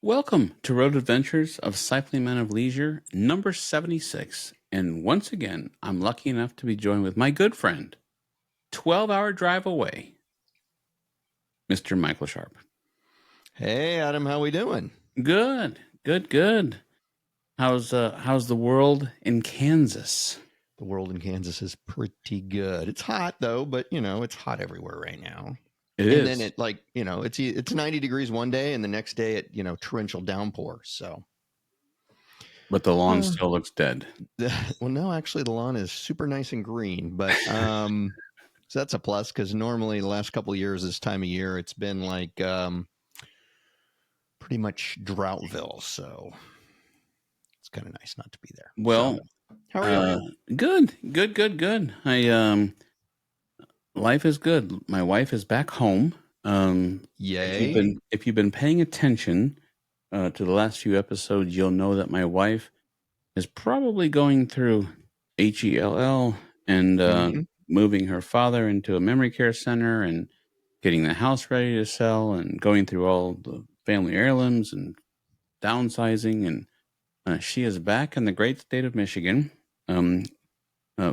Welcome to Road Adventures of Cycling Men of Leisure, number 76. And once again, I'm lucky enough to be joined with my good friend, 12-hour drive away, Mr. Michael Sharp. Hey, Adam, how we doing? Good. How's the world in Kansas? The world in Kansas is pretty good. It's hot though, but it's hot everywhere right now. It is. Then it's 90 degrees one day, and the next day it torrential downpour. So, But the lawn still looks dead. Well, no, actually, the lawn is super nice and green, but so that's a plus because normally the last couple of years, this time of year, it's been like pretty much Droughtville. So it's kind of nice not to be there. Well, so, how are you? Good. Life is good. My wife is back home. Yay! If you've been paying attention to the last few episodes, you'll know that my wife is probably going through HELL and moving her father into a memory care center and getting the house ready to sell and going through all the family heirlooms and downsizing. And she is back in the great state of Michigan.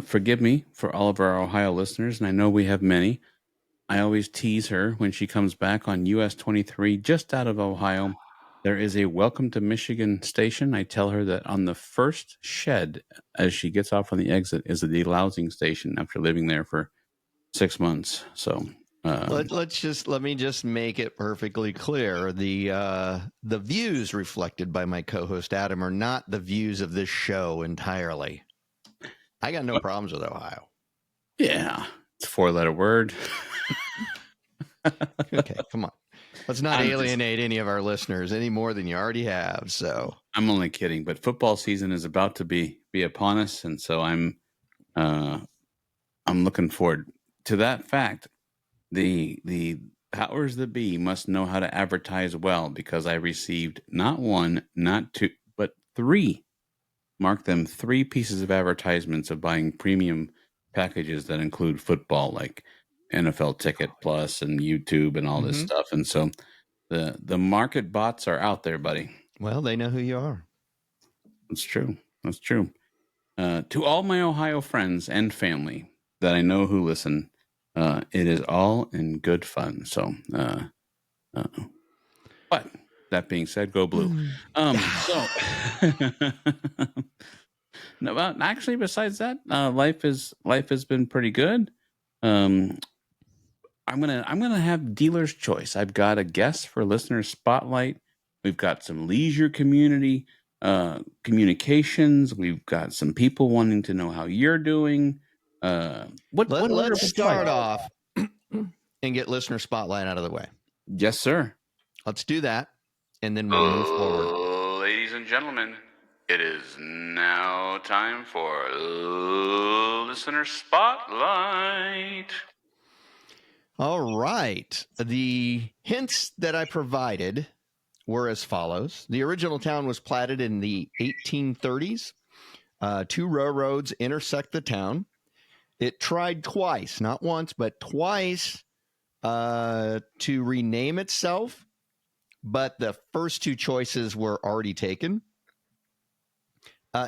Forgive me for all of our Ohio listeners, and I know we have many. I always tease her when she comes back on US 23, just out of Ohio. There is a Welcome to Michigan station. I tell her that on the first shed, as she gets off on the exit, is a delousing station after living there for 6 months. So let me just make it perfectly clear: the views reflected by my co-host Adam are not the views of this show entirely. I got no problems with Ohio. Yeah, it's a 4-letter word. Okay, come on. Let's not alienate any of our listeners any more than you already have. So I'm only kidding, but football season is about to be upon us, and so I'm looking forward to that fact. The powers that be must know how to advertise well, because I received not one, not two, but 3. Mark them 3 pieces of advertisements of buying premium packages that include football, like NFL Ticket Plus and YouTube and all this stuff. And so the market bots are out there, buddy. Well, they know who you are. That's true. To all my Ohio friends and family that I know who listen, it is all in good fun. So, but that being said, go blue. No, well, actually, besides that, life has been pretty good. I'm gonna have dealer's choice. I've got a guest for listener spotlight. We've got some leisure community communications. We've got some people wanting to know how you're doing. Let's start off and get listener spotlight out of the way. Yes, sir. Let's do that, and then we'll move forward. Ladies and gentlemen, it is now time for listener spotlight. All right. The hints that I provided were as follows. The original town was platted in the 1830s. 2 railroads intersect the town. It tried twice, not once, but twice, to rename itself, but the first 2 choices were already taken.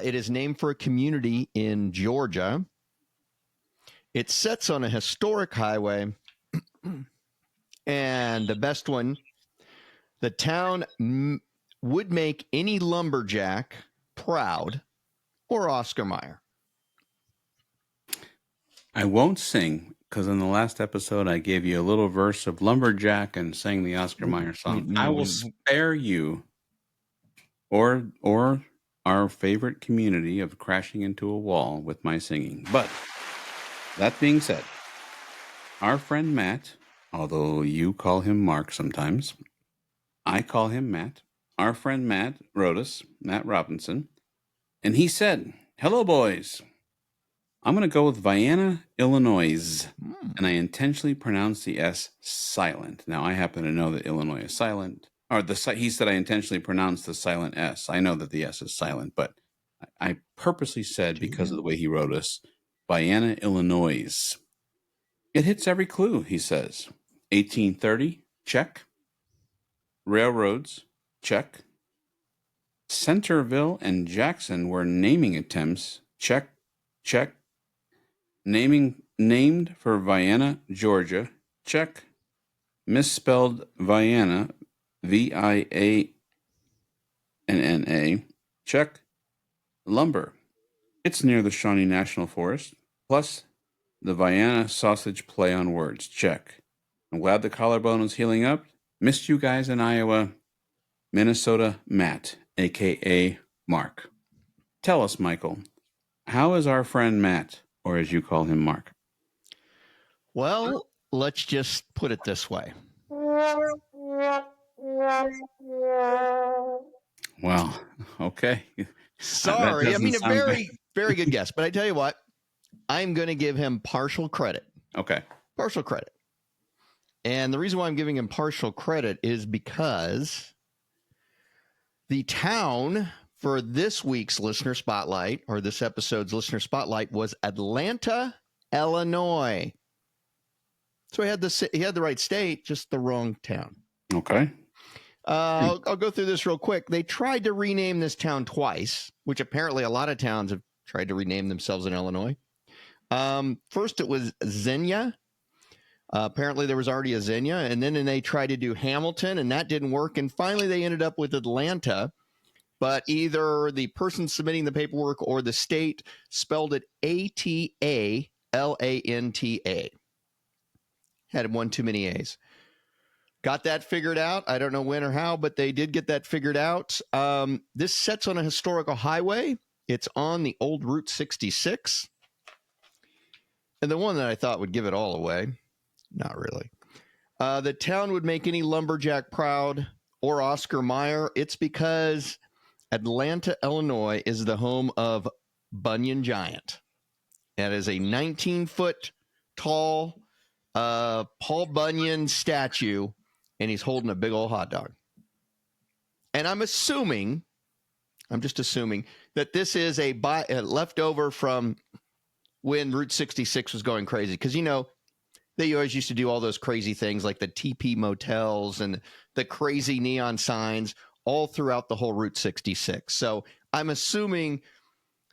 It is named for a community in Georgia. It sits on a historic highway. And the best one, the town would make any lumberjack proud, or Oscar Mayer. I won't sing, because in the last episode I gave you a little verse of Lumberjack and sang the Oscar Mayer song. I will spare you or our favorite community of crashing into a wall with my singing. But that being said, our friend Matt, although you call him Mark sometimes, I call him Matt. Our friend Matt wrote us, Matt Robinson, and he said, "Hello, boys. I'm going to go with Vienna, Illinois, and I intentionally pronounced the S silent." Now, I happen to know that Illinois is silent. He said I intentionally pronounced the silent S. I know that the S is silent, but I purposely said, because of the way he wrote us, Vienna, Illinois. It hits every clue, he says. 1830, check. Railroads, check. Centerville and Jackson were naming attempts. Check, check. Named for Vienna, Georgia. Check. Misspelled Vienna, Vianna. Check. Lumber. It's near the Shawnee National Forest. Plus, the Vienna sausage play on words. Check. I'm glad the collarbone is healing up. Missed you guys in Iowa. Minnesota Matt, a.k.a. Mark. Tell us, Michael, how is our friend Matt, or as you call him, Mark? Well, let's just put it this way. Well, okay. Sorry. I mean, a very, very good guess. But I tell you what, I'm going to give him partial credit. Okay. Partial credit. And the reason why I'm giving him partial credit is because the town for this week's listener spotlight, or this episode's listener spotlight, was Atlanta, Illinois. So he had the right state, just the wrong town. Okay. I'll go through this real quick. They tried to rename this town twice, which apparently a lot of towns have tried to rename themselves in Illinois. First, it was Xenia. Apparently, there was already a Xenia, and then they tried to do Hamilton, and that didn't work. And finally, they ended up with Atlanta, but either the person submitting the paperwork or the state spelled it Atalanta. Had one too many A's. Got that figured out. I don't know when or how, but they did get that figured out. This sets on a historical highway. It's on the old Route 66. And the one that I thought would give it all away, not really. The town would make any lumberjack proud, or Oscar Mayer. It's because Atlanta, Illinois is the home of Bunyan Giant. That is a 19-foot tall Paul Bunyan statue, and he's holding a big old hot dog. And I'm just assuming that this is a leftover from when Route 66 was going crazy. Because, they always used to do all those crazy things like the TP motels and the crazy neon signs all throughout the whole Route 66. So I'm assuming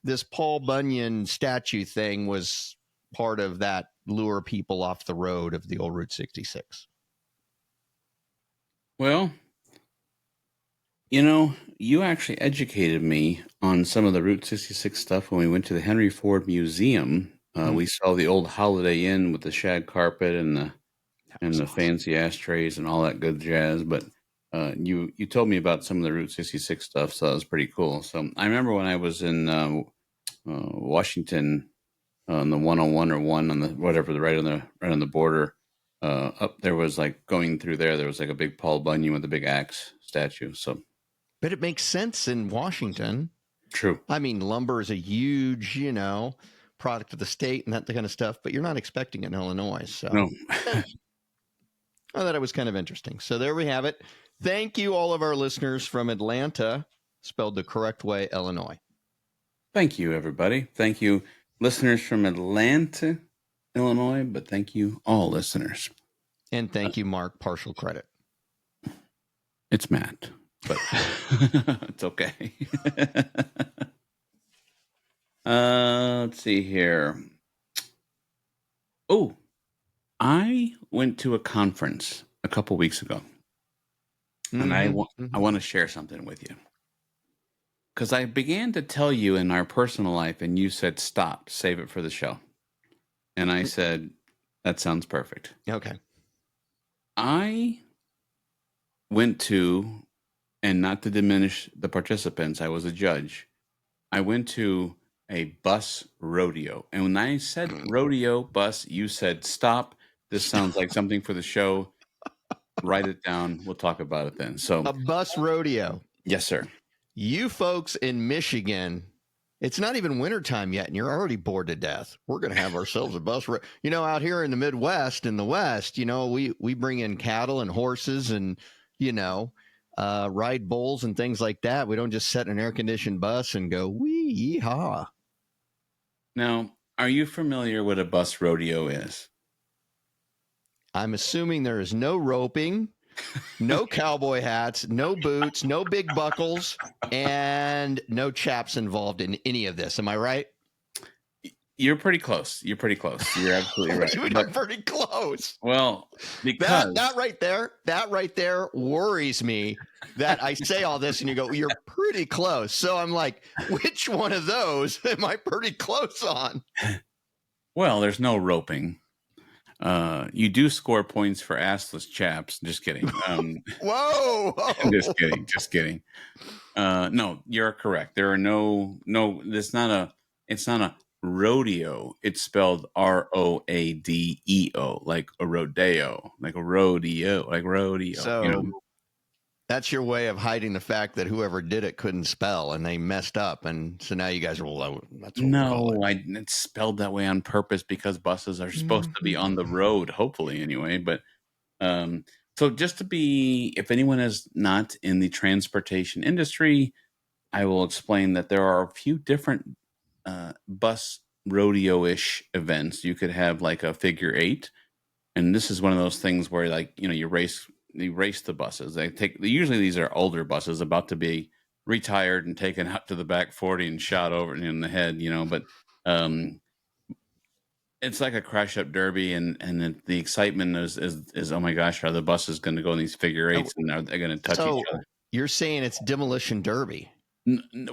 this Paul Bunyan statue thing was part of that lure people off the road of the old Route 66. Well, you actually educated me on some of the Route 66 stuff when we went to the Henry Ford Museum. We saw the old Holiday Inn with the shag carpet and the awesome. Fancy ashtrays and all that good jazz. But you told me about some of the Route 66 stuff, so that was pretty cool. So I remember when I was in Washington on the 101 or 1 on the whatever, right on the border. Up there was like going through there was like a big Paul Bunyan with a big axe statue. So, but it makes sense in Washington. True. I mean, lumber is a huge, product of the state and that kind of stuff, but you're not expecting it in Illinois. So no. I thought it was kind of interesting. So there we have it. Thank you, all of our listeners from Atlanta, spelled the correct way, Illinois. Thank you, everybody. Thank you, listeners from Atlanta, Illinois, but thank you all listeners. And thank you, Mark, partial credit. It's Matt, but it's okay. Let's see here. Oh, I went to a conference a couple weeks ago, and I want to share something with you. Because I began to tell you in our personal life, and you said, stop, save it for the show. And I said, that sounds perfect. Okay. I went to, and not to diminish the participants, I was a judge. I went to a bus rodeo. And when I said rodeo bus, you said, stop. This sounds like something for the show. Write it down. We'll talk about it then. So, a bus rodeo. Yes, sir. You folks in Michigan, it's not even wintertime yet, and you're already bored to death. We're going to have ourselves a bus. Out here in the Midwest, in the West, we bring in cattle and horses and, ride bulls and things like that. We don't just sit in an air-conditioned bus and go, wee, yeehaw. Now, are you familiar what a bus rodeo is? I'm assuming there is no roping. No cowboy hats, no boots, no big buckles, and no chaps involved in any of this. Am I right? You're pretty close. You're absolutely right. I'm pretty close. Well, because that right there worries me that I say all this and you go, you're pretty close. So I'm like, which one of those am I pretty close on? Well, there's no roping. You do score points for assless chaps. Just kidding. Whoa. Just kidding. No, you're correct. There are no. It's not a rodeo. It's spelled Roadeo, like a rodeo, like a rodeo, like rodeo. So that's your way of hiding the fact that whoever did it couldn't spell and they messed up, and so now you guys are that's what no, it's spelled that way on purpose because buses are supposed to be on the road, hopefully anyway. But so just to be, if anyone is not in the transportation industry, I will explain that there are a few different bus rodeo-ish events. You could have like a figure eight, and this is one of those things where like you race the buses. Usually these are older buses about to be retired and taken out to the back 40 and shot over in the head, but it's like a crash up derby, and the excitement is oh my gosh, are the buses going to go in these figure eights and are they going to touch each other? You're saying it's demolition derby?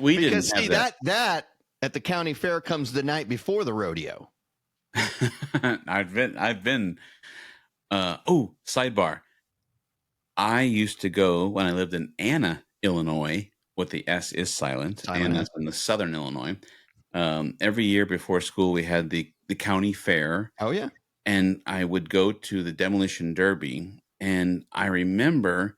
We didn't have that at the county fair comes the night before the rodeo. I've been sidebar. I used to go when I lived in Anna, Illinois, with the S is silent. Anna's in the southern Illinois. Every year before school, we had the county fair. Oh, yeah. And I would go to the demolition derby. And I remember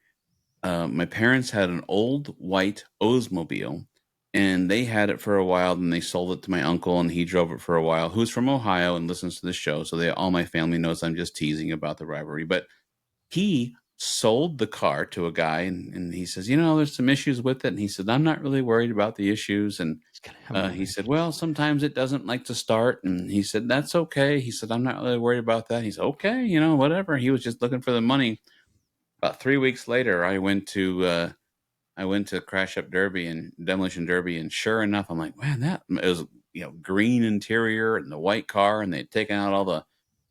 my parents had an old white Oldsmobile, and they had it for a while. Then they sold it to my uncle, and he drove it for a while, who's from Ohio and listens to the show. So all my family knows I'm just teasing about the rivalry. But he sold the car to a guy, and he says, there's some issues with it. And he said, I'm not really worried about the issues. And he said, well, sometimes it doesn't like to start. And he said, that's okay. He said, I'm not really worried about that. He said, okay, whatever. He was just looking for the money. About 3 weeks later, I went to Crash Up Derby and Demolition Derby, and sure enough, I'm like, man, it was green interior and the white car, and they'd taken out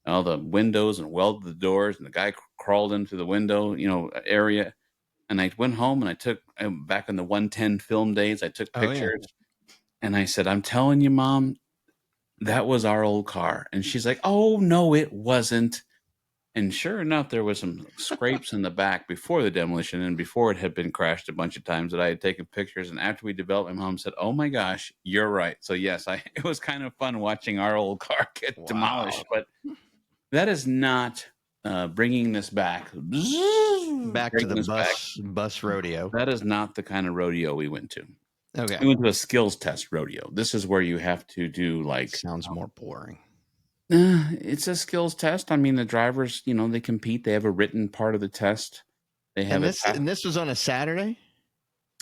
all the windows and welded the doors, and the guy crawled into the window area. And I went home, and I took back in the 110 film days, I took pictures, and I said, I'm telling you, Mom, that was our old car. And she's like, oh no, it wasn't. And sure enough, there was some scrapes in the back before the demolition and before it had been crashed a bunch of times that I had taken pictures. And after we developed, my mom said, oh my gosh, you're right. So yes, it was kind of fun watching our old car get demolished. But that is not bringing this back to the bus rodeo. That is not the kind of rodeo we went to. Okay. We went to a skills test rodeo. This is where you have to do sounds more boring. It's a skills test. I mean, the drivers, they compete. They have a written part of the test. They have and this was on a Saturday?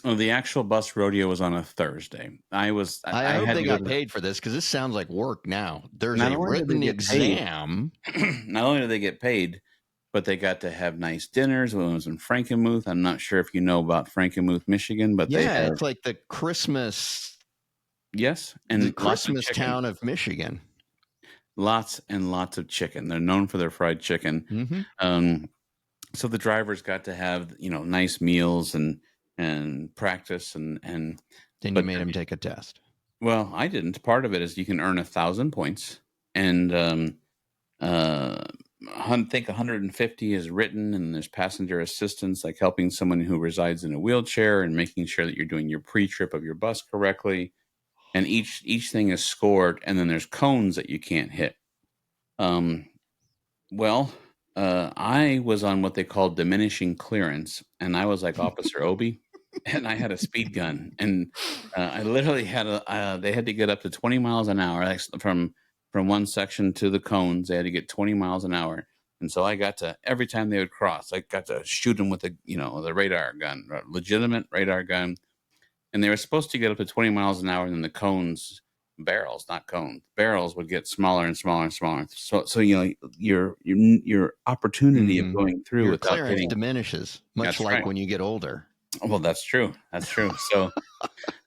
Oh, the actual bus rodeo was on a Thursday. I hope they got paid for this, because this sounds like work now. There's a written exam. Not only do they get paid, but they got to have nice dinners. When it was in Frankenmuth, I'm not sure if you know about Frankenmuth, Michigan, but it's like the Christmas. Yes, and the Christmas town of Michigan. Lots and lots of chicken. They're known for their fried chicken. Mm-hmm. So the drivers got to have nice meals and practice and then you made them take a test. Well, I didn't. Part of it is you can earn 1,000 points, and I think 150 is written, and there's passenger assistance, like helping someone who resides in a wheelchair and making sure that you're doing your pre-trip of your bus correctly. And each thing is scored, and then there's cones that you can't hit. I was on what they call diminishing clearance, and I was like Officer Obi, and I had a speed gun, and I literally had they had to get up to 20 miles an hour from one section to the cones. They had to get 20 miles an hour, and so I got to, every time they would cross, I got to shoot them with the radar gun, legitimate radar gun. And they were supposed to get up to 20 miles an hour, and then the cones barrels, not cones. Barrels would get smaller and smaller and smaller. So your opportunity of going through your without clearance hitting diminishes, much like when you get older. Well, that's true. That's true. So,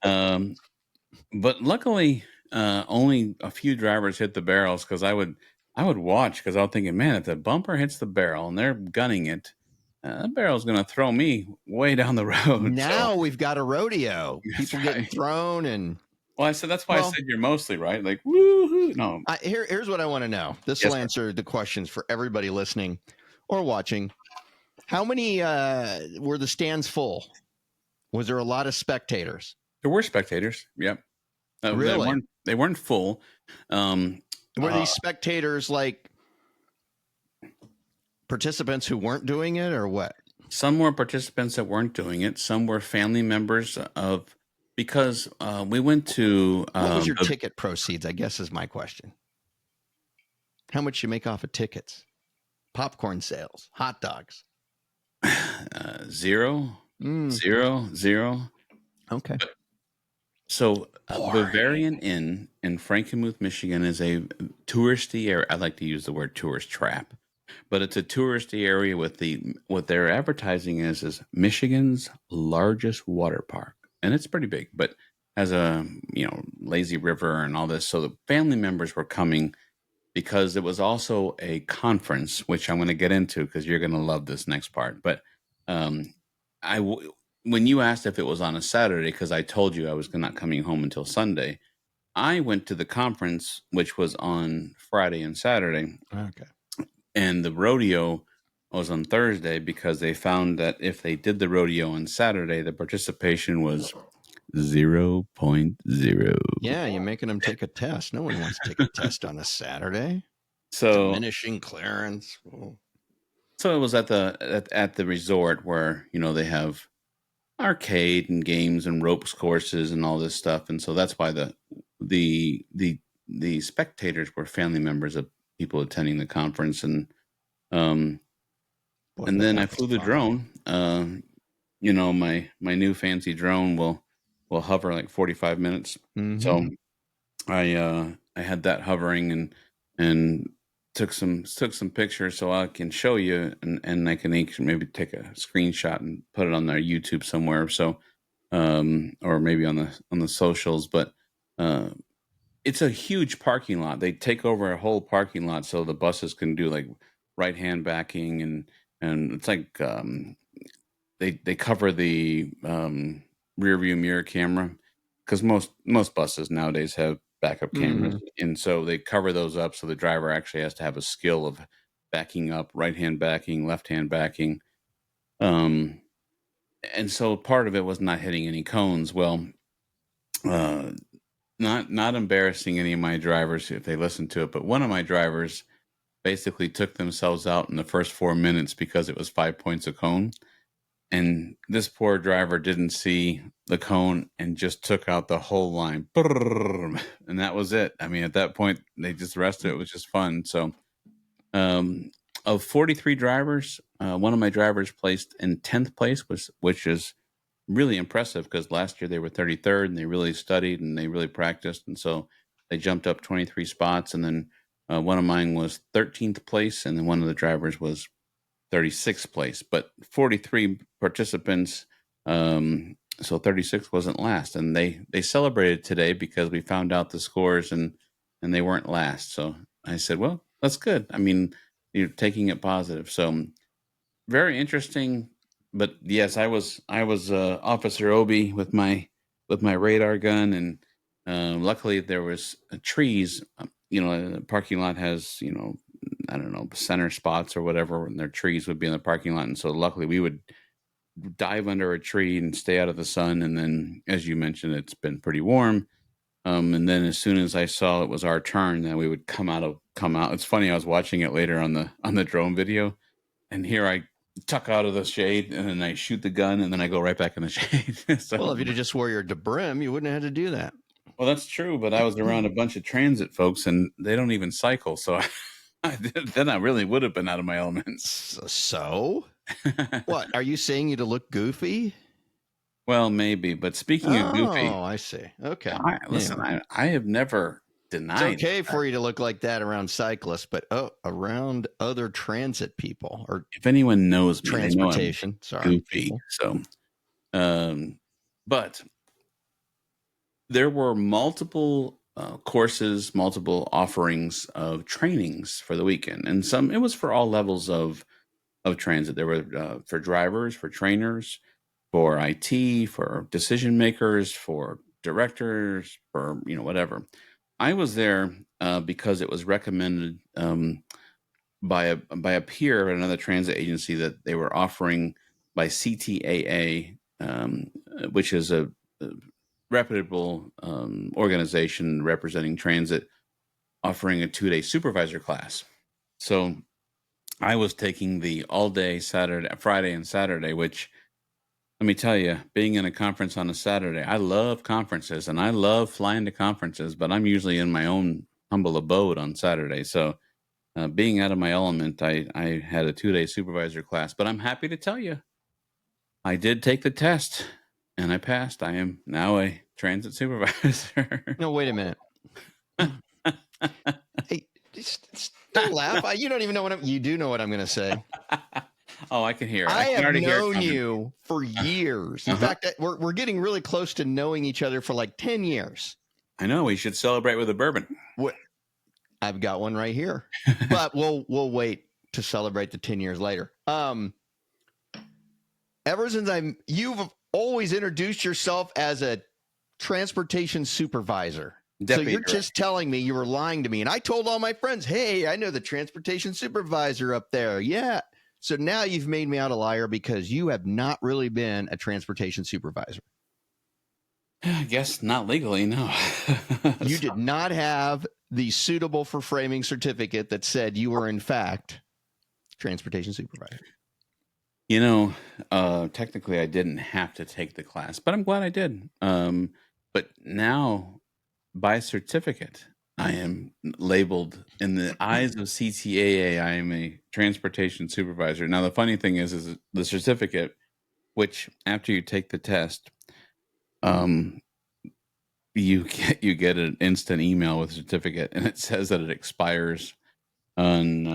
but luckily, only a few drivers hit the barrels because I would watch because I was thinking, man, if the bumper hits the barrel and they're gunning it, that barrel's going to throw me way down the road. Now we've got a rodeo. People right. get thrown and. Well, I said that's why I said you're mostly right. Like, woohoo! No, here's what I want to know. This will answer the questions for everybody listening or watching. How many were the stands full? Was there a lot of spectators? There were spectators. Yep. Really? They weren't full. Were these spectators like participants who weren't doing it, or what? Some were participants that weren't doing it. Some were family members of. Because we went to... what was your ticket proceeds, I guess, is my question. How much you make off of tickets? Popcorn sales, hot dogs? Zero. Okay. So Bavarian Inn in Frankenmuth, Michigan is a touristy area. I like to use the word tourist trap. But it's a touristy area with what their advertising is Michigan's largest water park. And it's pretty big, but has a, lazy river and all this. So the family members were coming because it was also a conference, which I'm going to get into because you're going to love this next part. But when you asked if it was on a Saturday, because I told you I was not coming home until Sunday, I went to the conference, which was on Friday and Saturday. Okay. And the rodeo was on Thursday because they found that if they did the rodeo on Saturday, the participation was 0.0. Yeah, you're making them take a test. No one wants to take a test on a Saturday. So diminishing clearance. So it was at the resort where they have arcade and games and ropes courses and all this stuff, and so that's why the spectators were family members of people attending the conference, and then I flew the drone. My new fancy drone will hover like 45 minutes. Mm-hmm. So I had that hovering and took some pictures so I can show you and I can maybe take a screenshot and put it on their YouTube somewhere. So or maybe on the socials, but it's a huge parking lot. They take over a whole parking lot so the buses can do like right hand backing and it's like they cover the rear view mirror camera because most buses nowadays have backup cameras, and so they cover those up so the driver actually has to have a skill of backing up, right hand backing, left hand backing, and so part of it was not hitting any cones. Well, not embarrassing any of my drivers if they listen to it, but one of my drivers basically took themselves out in the first 4 minutes because it was 5 points a cone. And this poor driver didn't see the cone and just took out the whole line. And that was it. I mean, at that point, they just rested. It was just fun. So of 43 drivers, one of my drivers placed in 10th place, which is really impressive because last year they were 33rd and they really studied and they really practiced. And so they jumped up 23 spots. And then one of mine was 13th place. And then one of the drivers was 36th place, but 43 participants. So 36 wasn't last. And they celebrated today because we found out the scores and they weren't last. So I said, well, that's good. I mean, you're taking it positive. So very interesting. But yes, I was Officer Obi with my radar gun, and luckily there was trees. The parking lot has I don't know, center spots or whatever, and their trees would be in the parking lot. And so luckily we would dive under a tree and stay out of the sun. And then, as you mentioned, it's been pretty warm. And then as soon as I saw it was our turn, then we would come out. It's funny. I was watching it later on the drone video, and here I tuck out of the shade and then I shoot the gun and then I go right back in the shade. So, well, if you'd have just wore your brim, you wouldn't have had to do that. Well, that's true. But I was around a bunch of transit folks and they don't even cycle. So then I really would have been out of my element. So what are you saying? You to look goofy? Well, maybe. But speaking of goofy, I see. Okay. listen, I have never It's denied okay that. for you to look like that around cyclists, but around other transit people or If anyone knows me, they know I'm transportation. Sorry, goofy. people. So, but there were multiple courses, multiple offerings of trainings for the weekend, and some it was for all levels of transit. There were for drivers, for trainers, for IT, for decision makers, for directors, for whatever. I was there because it was recommended by a peer at another transit agency that they were offering by CTAA, which is a reputable organization representing transit, offering a 2-day supervisor class. So I was taking the all day Friday and Saturday, which let me tell you, being in a conference on a Saturday, I love conferences and I love flying to conferences, but I'm usually in my own humble abode on Saturday. So being out of my element, I had a 2-day supervisor class, but I'm happy to tell you, I did take the test and I passed. I am now a transit supervisor. No, wait a minute. Hey, don't laugh. You don't even know you do know what I'm going to say. Oh, I can hear it. I can have already hear it known coming. you for years. In fact, we're getting really close to knowing each other for like 10 years. I know we should celebrate with a bourbon. I've got one right here, but we'll wait to celebrate the 10 years later. Ever since you've always introduced yourself as a transportation supervisor. Deputy so you're director. just telling me you were lying to me. And I told all my friends, hey, I know the transportation supervisor up there. Yeah. So now you've made me out a liar because you have not really been a transportation supervisor. I guess not legally, no. You did not have the suitable for framing certificate that said you were in fact transportation supervisor. Technically I didn't have to take the class, but I'm glad I did. But now by certificate, I am labeled in the eyes of CTAA. I am a transportation supervisor. Now, the funny thing is the certificate, which after you take the test, you get an instant email with a certificate, and it says that it expires on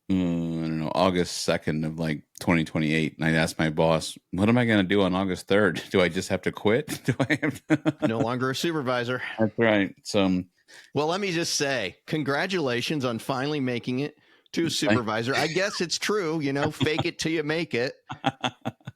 I don't know, August 2nd of like 2028. And I asked my boss, what am I going to do on August 3rd? Do I just have to quit? Do I have to? No longer a supervisor. That's right. So, well, let me just say, congratulations on finally making it to a supervisor. I guess it's true, fake it till you make it.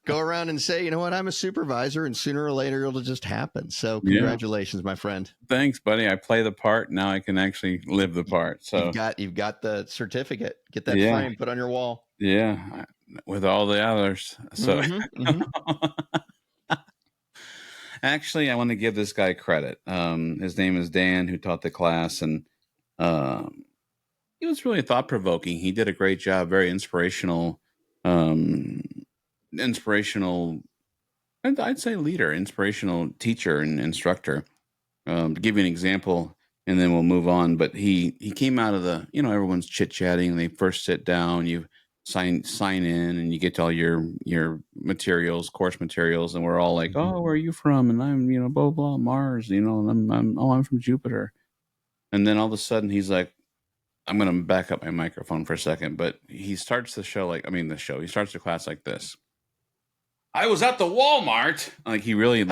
Go around and say, you know what, I'm a supervisor, and sooner or later it'll just happen. So congratulations, my friend. Thanks, buddy. I play the part. Now I can actually live the part. So you've got the certificate. Get that frame, put on your wall. Yeah, with all the others. So actually, I want to give this guy credit. His name is Dan, who taught the class, and he was really thought-provoking. He did a great job, very inspirational, I'd say leader, inspirational teacher and instructor. To give you an example, and then we'll move on. But he came out of the, everyone's chit-chatting, and they first sit down, you sign in, and you get all your materials, course materials, and we're all like, oh, where are you from? And I'm, blah, blah, Mars, and I'm from Jupiter. And then all of a sudden he's like, I'm going to back up my microphone for a second, but he starts he starts the class like this. I was at the Walmart. Like he really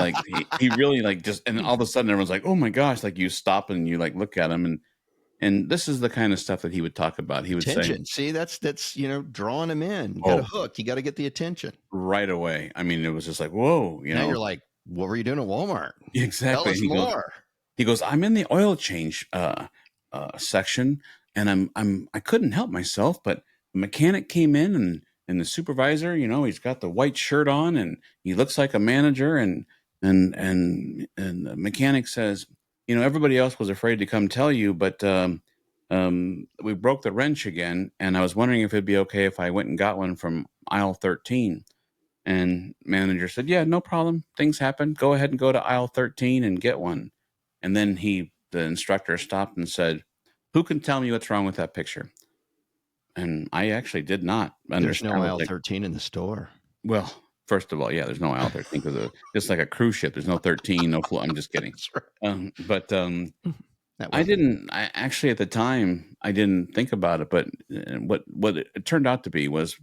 he really just, and all of a sudden everyone's like, oh my gosh, like you stop and you like look at him, and this is the kind of stuff that he would talk about. He would attention. say, see, that's drawing him in. You got a hook. You got to get the attention right away. I mean, it was just like, whoa, now you're like, what were you doing at Walmart? Exactly. Tell us more. He goes, I'm in the oil change section, and I couldn't help myself, but the mechanic came in and the supervisor, he's got the white shirt on and he looks like a manager, and the mechanic says, everybody else was afraid to come tell you, but we broke the wrench again, and I was wondering if it'd be okay if I went and got one from aisle 13. And manager said, yeah, no problem. Things happen. Go ahead and go to aisle 13 and get one. And then the instructor stopped and said, who can tell me what's wrong with that picture? And I actually did not understand. There's no aisle 13 in the store. Well, First of all, yeah, there's no aisle 13 because just like a cruise ship, there's no 13, no floor. I'm just kidding. But I didn't. I actually at the time I didn't think about it. But what it turned out to be was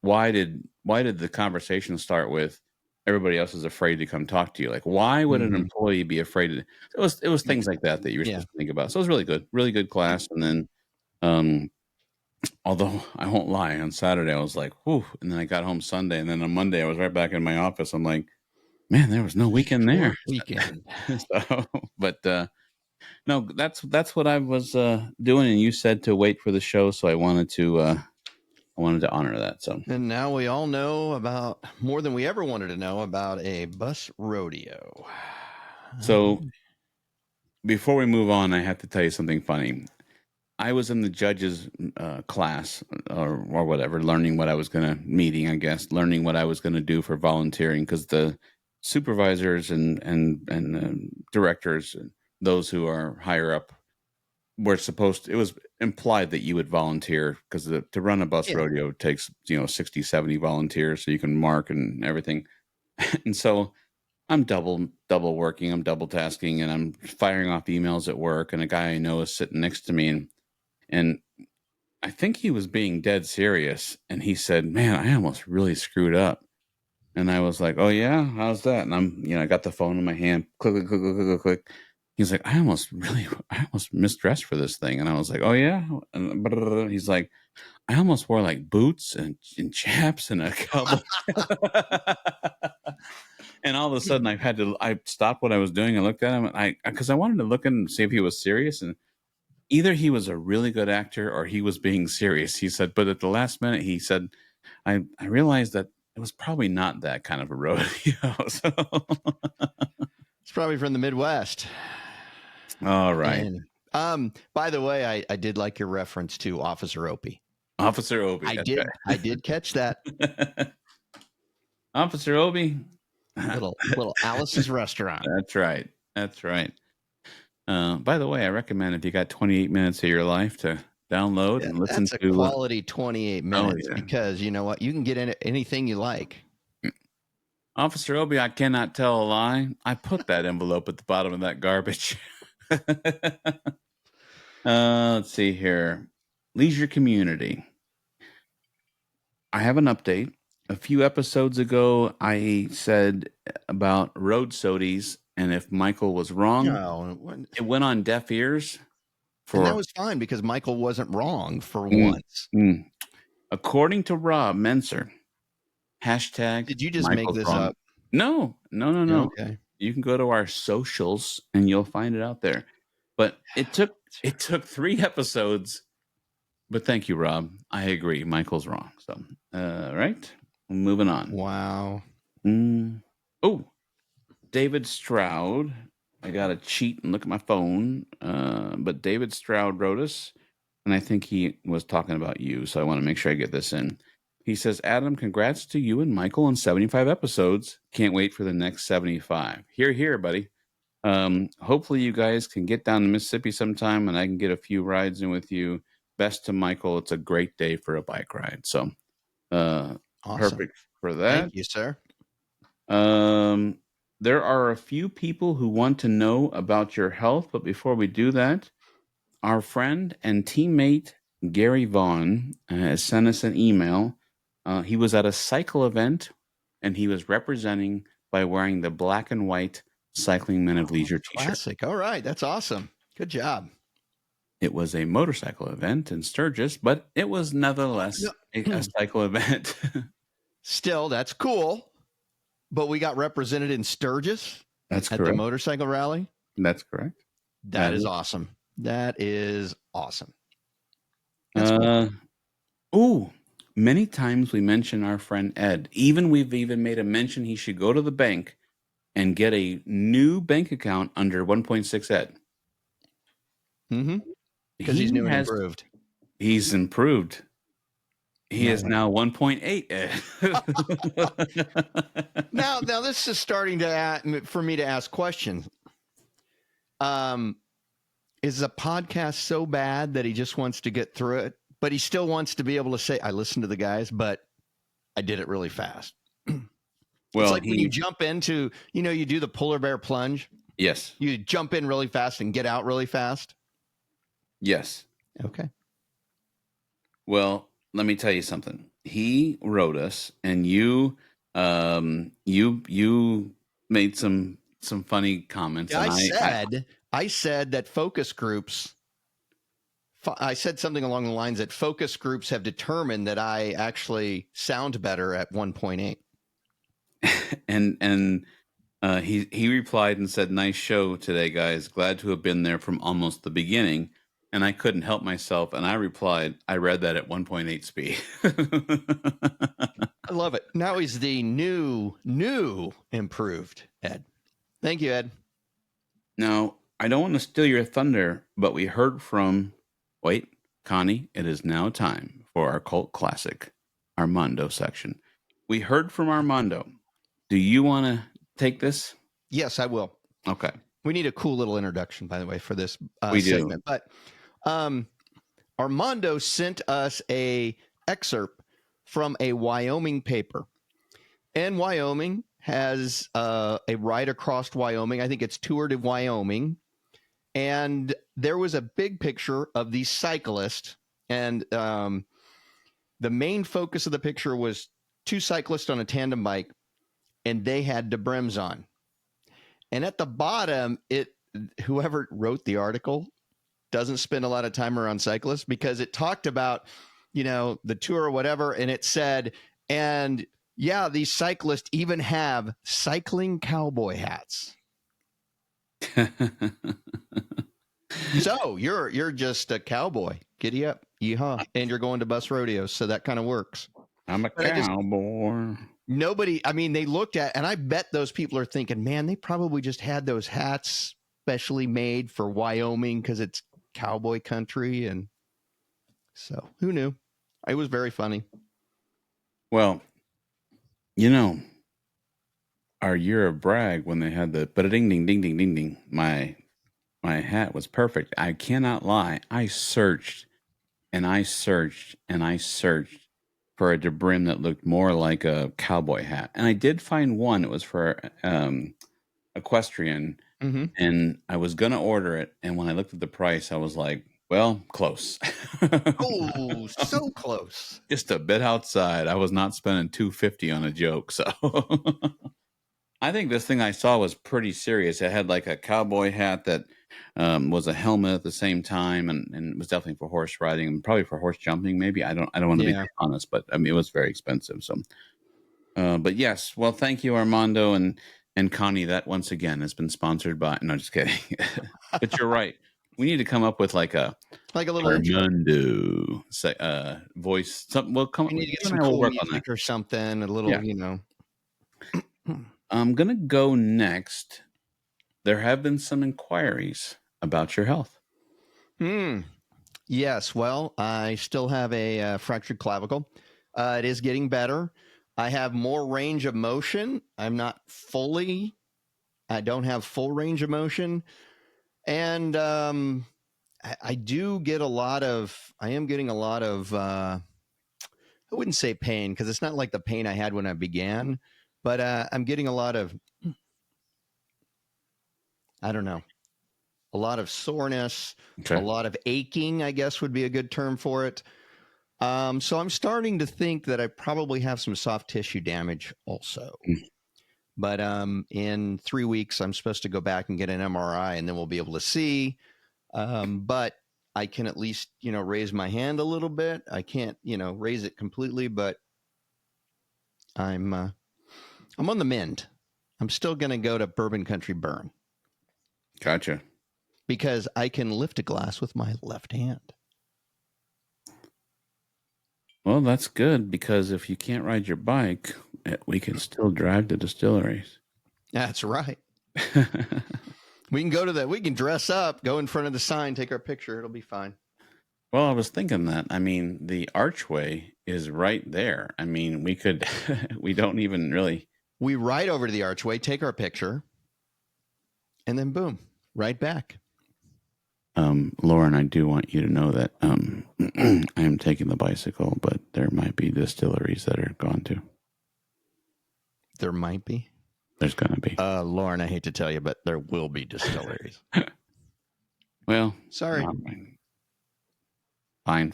why did the conversation start with everybody else is afraid to come talk to you? Like, why would an employee be afraid? It was things like that you were supposed to think about. So it was really good class. And then, although I won't lie, on Saturday I was like, whew, and then I got home Sunday, and then on Monday I was right back in my office. I'm like, man, there was no weekend there. Weekend. But no, that's what I was doing, and you said to wait for the show, so I wanted to honor that. So, and now we all know about more than we ever wanted to know about a bus rodeo. So, before we move on, I have to tell you something funny. I was in the judges class or whatever, learning what I was going to learning what I was going to do for volunteering, because the supervisors and directors, those who are higher up, were it was implied that you would volunteer, because to run a bus rodeo takes 60, 70 volunteers, so you can mark and everything. And so I'm double working, I'm double tasking, and I'm firing off emails at work, and a guy I know is sitting next to me, and I think he was being dead serious, and he said, "Man, I almost really screwed up." And I was like, "Oh yeah, how's that?" And I got the phone in my hand, click, click, click, click, click, click. He's like, I almost misdressed for this thing. And I was like, "Oh yeah." And he's like, "I almost wore like boots and chaps and a cowboy." And all of a sudden I stopped what I was doing and looked at him, and because I wanted to look and see if he was serious, and either he was a really good actor or he was being serious. He said, but at the last minute, he said, I realized that it was probably not that kind of a rodeo. So. It's probably from the Midwest. All right. And, by the way, I did like your reference to Officer Opie. Officer Opie. I did catch that. Officer Opie. Little Alice's Restaurant. That's right. By the way, I recommend, if you got 28 minutes of your life, to download and listen to. That's a quality 28 minutes, because you know what? You can get in anything you like. Officer Opie, I cannot tell a lie. I put that envelope at the bottom of that garbage. Let's see here. Leisure community. I have an update. A few episodes ago, I said about road sodies, and if Michael was wrong, it went on deaf ears. And that was fine, because Michael wasn't wrong for once. According to Rob Menser, hashtag. Did you just Michael's make this wrong. up? No. Okay. You can go to our socials and you'll find it out there. But it took 3 episodes. But thank you, Rob. I agree. Michael's wrong. So, right. Moving on. Wow. Oh, David Stroud. I got to cheat and look at my phone. But David Stroud wrote us, and I think he was talking about you. So I want to make sure I get this in. He says, Adam, congrats to you and Michael on 75 episodes. Can't wait for the next 75. Hear, hear, buddy. Hopefully you guys can get down to Mississippi sometime, and I can get a few rides in with you. Best to Michael. It's a great day for a bike ride. So, awesome. Perfect for that. Thank you, sir. There are a few people who want to know about your health, but before we do that, our friend and teammate Gary Vaughn has sent us an email. He was at a cycle event, and he was representing by wearing the black and white Cycling Men of Leisure t-shirt. Classic. All right. That's awesome. Good job. It was a motorcycle event in Sturgis, but it was nevertheless a cycle event. Still, that's cool. But we got represented in Sturgis. That's correct. At the motorcycle rally. That's correct. That is awesome. That is awesome. Cool. Many times we mention our friend Ed. We've even made a mention he should go to the bank and get a new bank account under 1.6 Ed. Because he's new and improved. He's improved. He is now 1.8 Ed. Now this is starting for me to ask questions. Is the podcast so bad that he just wants to get through it, but he still wants to be able to say, I listened to the guys, but I did it really fast? It's like when you jump into, you do the polar bear plunge. Yes. You jump in really fast and get out really fast. Yes. Okay. Well, let me tell you something. He wrote us, and you made some funny comments. Yeah, And I said that focus groups. I said something along the lines that focus groups have determined that I actually sound better at 1.8. And he replied and said, "Nice show today, guys. Glad to have been there from almost the beginning." And I couldn't help myself, and I replied, "I read that at 1.8 speed." I love it. Now he's the new improved Ed. Thank you, Ed. Now, I don't want to steal your thunder, but we heard from, Connie, it is now time for our cult classic, Armando section. We heard from Armando. Do you want to take this? Yes, I will. Okay. We need a cool little introduction, by the way, for this we segment. do. But Armando sent us a excerpt from a Wyoming paper. And Wyoming has a ride across Wyoming. I think it's Tour de Wyoming. And there was a big picture of these cyclists. And the main focus of the picture was two cyclists on a tandem bike, and they had dobrims on. And at the bottom, whoever wrote the article doesn't spend a lot of time around cyclists, because it talked about, the tour or whatever. And it said, and yeah, these cyclists even have cycling cowboy hats. So you're just a cowboy. Giddy up. Yeehaw. And you're going to bus rodeos. So that kind of works. I'm a cowboy. They looked at, and I bet those people are thinking, man, they probably just had those hats specially made for Wyoming because it's cowboy country. And so who knew? It was very funny. Well, our year of brag, when they had the ding ding ding ding ding ding, my hat was perfect. I cannot lie. I searched and I searched and I searched for a dobrim that looked more like a cowboy hat, and I did find one. It was for equestrian, and I was gonna order it. And when I looked at the price, I was like, "Well, close." Oh, so close. Just a bit outside. I was not spending $250 on a joke, so. I think this thing I saw was pretty serious. It had like a cowboy hat that was a helmet at the same time, and it was definitely for horse riding and probably for horse jumping. Maybe I don't want to be honest, but it was very expensive. So, but yes, well, thank you, Armando and Connie. That once again has been sponsored by. No, just kidding. But you're right. We need to come up with like a little Armando voice. Something. We'll come. We need to get some cool music or something. A little, I'm going to go next. There have been some inquiries about your health. Yes. Well, I still have a fractured clavicle. It is getting better. I have more range of motion. I don't have full range of motion. And I do get I am getting a lot of, I wouldn't say pain, because it's not like the pain I had when I began. But I'm getting a lot of, I don't know, a lot of soreness, a lot of aching, I guess would be a good term for it. So I'm starting to think that I probably have some soft tissue damage also. But in 3 weeks, I'm supposed to go back and get an MRI, and then we'll be able to see. But I can at least, raise my hand a little bit. I can't, raise it completely, but I'm on the mend. I'm still going to go to Bourbon Country Burn. Gotcha. Because I can lift a glass with my left hand. Well, that's good, because if you can't ride your bike, we can still drive to distilleries. That's right. We can dress up, go in front of the sign, take our picture. It'll be fine. Well, I was thinking that. I mean, the archway is right there. I mean, we don't even really. We ride over to the archway, take our picture, and then boom, right back. Lauren, I do want you to know that I am taking the bicycle, but there might be distilleries that are gone too. There might be. There's going to be. Lauren, I hate to tell you, but there will be distilleries. Well, sorry. Fine.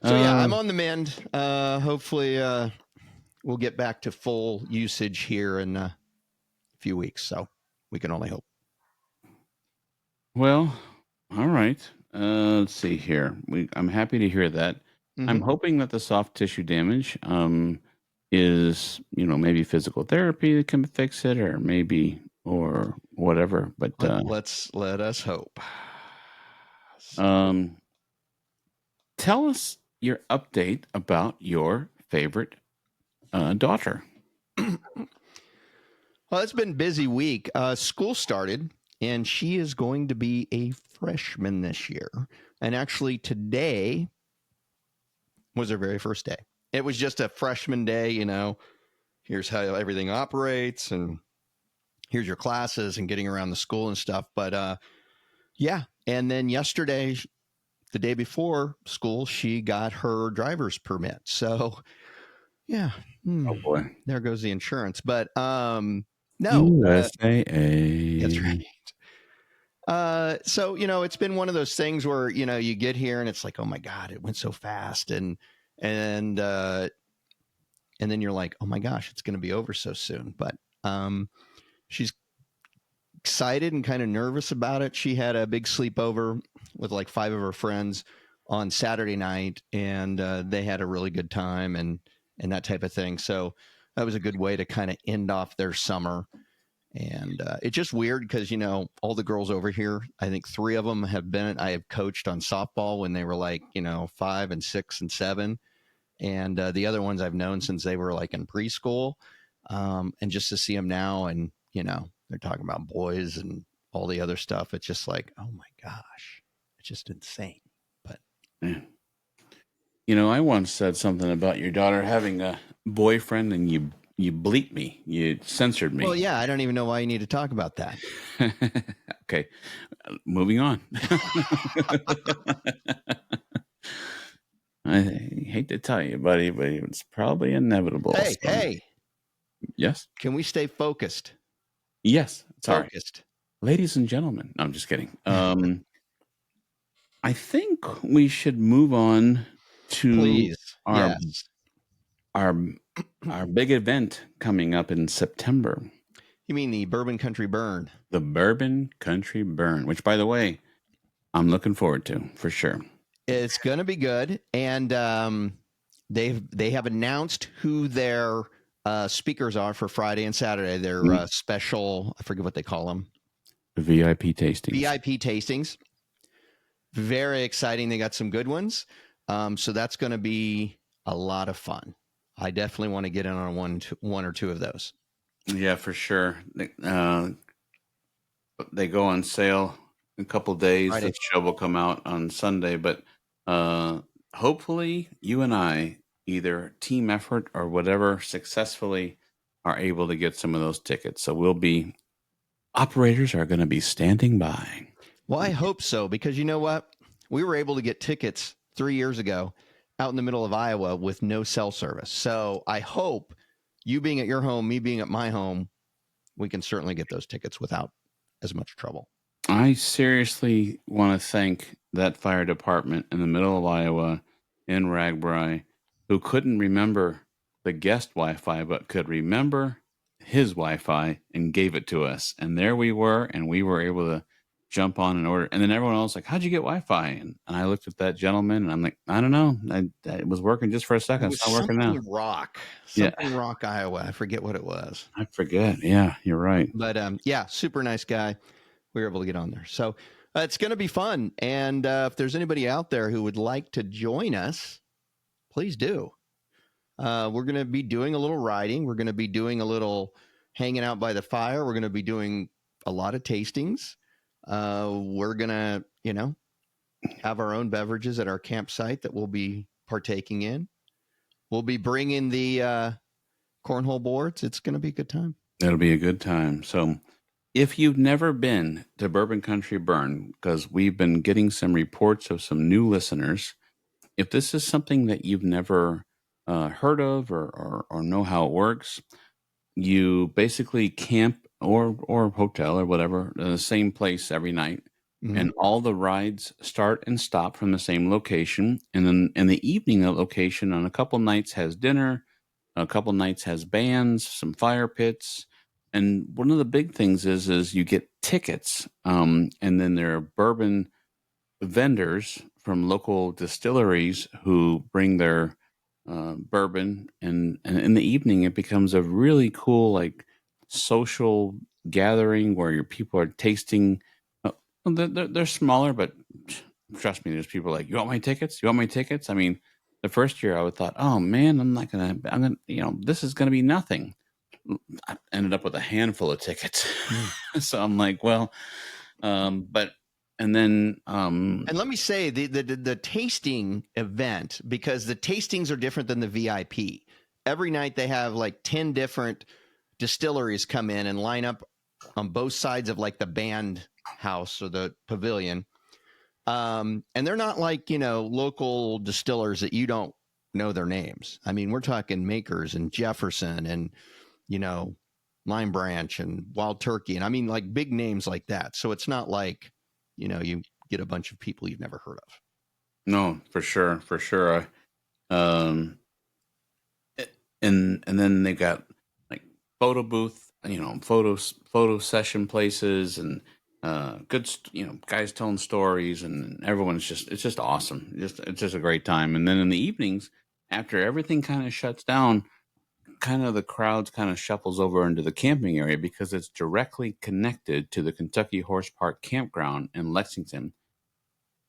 So yeah, I'm on the mend. Hopefully, we'll get back to full usage here in a few weeks. So we can only hope. Well, all right. Let's see here. I'm happy to hear that. Mm-hmm. I'm hoping that the soft tissue damage is, maybe physical therapy that can fix it, or maybe, or whatever. But let us hope. Tell us your update about your favorite daughter. Well, it's been a busy week. School started, and she is going to be a freshman this year. And actually, today was her very first day. It was just a freshman day, here's how everything operates, and here's your classes and getting around the school and stuff. But yeah. And then yesterday, the day before school, she got her driver's permit. So yeah. Oh boy. There goes the insurance. But no. USAA. That's right. So, it's been one of those things where, you get here and it's like, oh my God, it went so fast. And then you're like, oh my gosh, it's going to be over so soon. But she's excited and kind of nervous about it. She had a big sleepover with like 5 of her friends on Saturday night, and they had a really good time and that type of thing. So that was a good way to kind of end off their summer. And it's just weird because, all the girls over here, I think 3 of them I have coached on softball when they were like, 5 and 6 and 7. And the other ones I've known since they were like in preschool. And just to see them now and, they're talking about boys and all the other stuff. It's just like, oh my gosh, it's just insane. But yeah. I once said something about your daughter having a boyfriend, and you bleeped me. You censored me. Well, yeah, I don't even know why you need to talk about that. Okay, moving on. I hate to tell you, buddy, but it's probably inevitable. Hey. Yes? Can we stay focused? Yes, it's focused. All right. Ladies and gentlemen. No, I'm just kidding. I think we should move on to our big event coming up in September. You mean the Bourbon Country Burn? The Bourbon Country Burn, which, by the way, I'm looking forward to for sure. It's going to be good, and they have announced who their speakers are for Friday and Saturday. Their special, I forget what they call them. VIP tastings. VIP tastings. Very exciting. They got some good ones. So that's going to be a lot of fun. I definitely want to get in on one or two of those. Yeah, for sure. They go on sale in a couple of days. Friday. The show will come out on Sunday, but hopefully you and I, either team effort or whatever, successfully are able to get some of those tickets. So operators are going to be standing by. Well, I hope so, because you know what? We were able to get tickets 3 years ago out in the middle of Iowa with no cell service. So I hope, you being at your home, me being at my home, we can certainly get those tickets without as much trouble. I seriously want to thank that fire department in the middle of Iowa in Ragbri, who couldn't remember the guest Wi-Fi, but could remember his Wi-Fi and gave it to us. And there we were, and we were able to jump on and order. And then everyone else like, how'd you get Wi-Fi? And I looked at that gentleman, and I'm like, I don't know. It was working just for a second. It's not working now. Something Rock, Iowa. I forget what it was. I forget. Yeah, you're right. But yeah, super nice guy. We were able to get on there. So it's going to be fun. And if there's anybody out there who would like to join us, please do. We're going to be doing a little riding. We're going to be doing a little hanging out by the fire. We're going to be doing a lot of tastings. We're going to, have our own beverages at our campsite that we'll be partaking in. We'll be bringing the cornhole boards. It's going to be a good time. It'll be a good time. So if you've never been to Bourbon Country Burn, because we've been getting some reports of some new listeners, if this is something that you've never heard of or know how it works, you basically camp or hotel or whatever in the same place every night, and all the rides start and stop from the same location. And then in the evening, the location on a couple nights has dinner, a couple nights has bands, some fire pits. And one of the big things is you get tickets, and then there are bourbon vendors from local distilleries who bring their bourbon, and in the evening it becomes a really cool like social gathering where your people are tasting. They're smaller, but trust me, there's people like, you want my tickets? You want my tickets? I mean, the first year I would thought, oh man, I'm gonna, this is gonna be nothing. I ended up with a handful of tickets. So I'm like, well, but and then and let me say the tasting event, because the tastings are different than the VIP. Every night they have like 10 different distilleries come in and line up on both sides of like the band house or the pavilion. And they're not like, local distillers that you don't know their names. I mean, we're talking Makers and Jefferson and, Lime Branch and Wild Turkey. And I mean, like big names like that. So it's not like, you get a bunch of people you've never heard of. No, for sure. Um, and then they got like photo booth, photo session places, and good, guys telling stories, and it's just awesome. It's just a great time. And then in the evenings, after everything kind of shuts down, kind of the crowds kind of shuffles over into the camping area because it's directly connected to the Kentucky Horse Park campground in Lexington.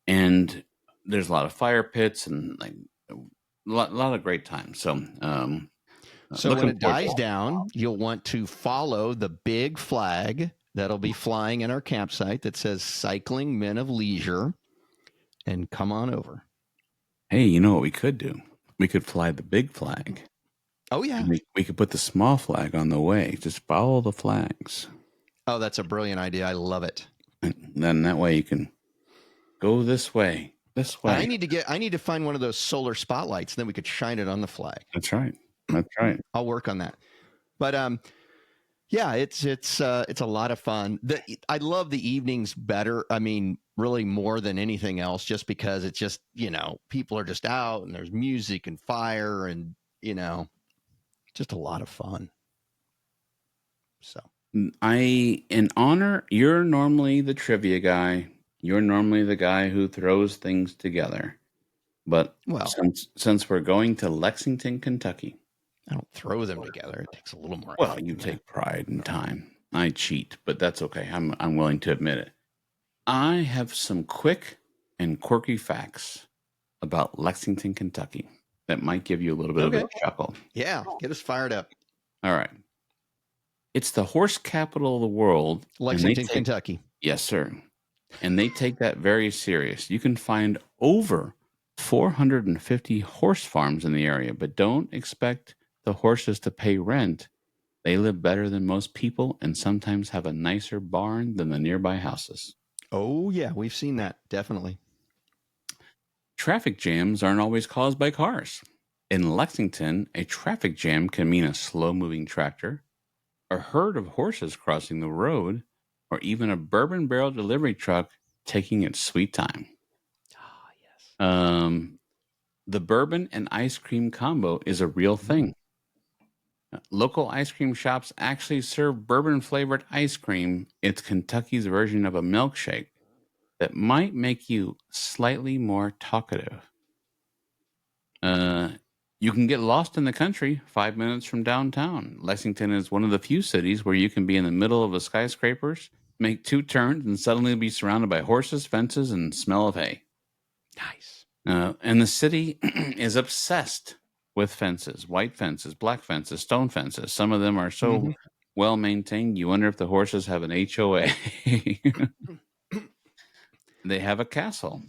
And there's a lot of fire pits and like a lot of great times. So, so when it dies down, you'll want to follow the big flag that'll be flying in our campsite that says "Cycling Men of Leisure," and come on over. Hey, you know what we could do? We could fly the big flag. Oh yeah. We could put the small flag on the way. Just follow the flags. Oh, that's a brilliant idea. I love it. And then that way you can go this way. This way. I need to find one of those solar spotlights, and then we could shine it on the flag. That's right. I'll work on that. But yeah, it's a lot of fun. I love the evenings better. I mean, really more than anything else, just because it's just, people are just out and there's music and fire and, just a lot of fun. So you're normally the trivia guy. You're normally the guy who throws things together. But since we're going to Lexington, Kentucky, I don't throw them together. It takes a little more. Well, you take pride in time. I cheat, but that's okay. I'm willing to admit it. I have some quick and quirky facts about Lexington, Kentucky that might give you a little bit of a chuckle. Yeah, get us fired up. All right. It's the horse capital of the world. Lexington, Kentucky. Yes, sir. And they take that very serious. You can find over 450 horse farms in the area, but don't expect the horses to pay rent. They live better than most people and sometimes have a nicer barn than the nearby houses. Oh, yeah, we've seen that, definitely. Traffic jams aren't always caused by cars. In Lexington, a traffic jam can mean a slow-moving tractor, a herd of horses crossing the road, or even a bourbon barrel delivery truck taking its sweet time. Ah, yes. The bourbon and ice cream combo is a real thing. Local ice cream shops actually serve bourbon-flavored ice cream. It's Kentucky's version of a milkshake that might make you slightly more talkative. You can get lost in the country 5 minutes from downtown. Lexington is one of the few cities where you can be in the middle of the skyscrapers, make 2 turns, and suddenly be surrounded by horses, fences, and smell of hay. Nice. And the city is obsessed with fences, white fences, black fences, stone fences. Some of them are so well maintained, you wonder if the horses have an HOA. They have a castle.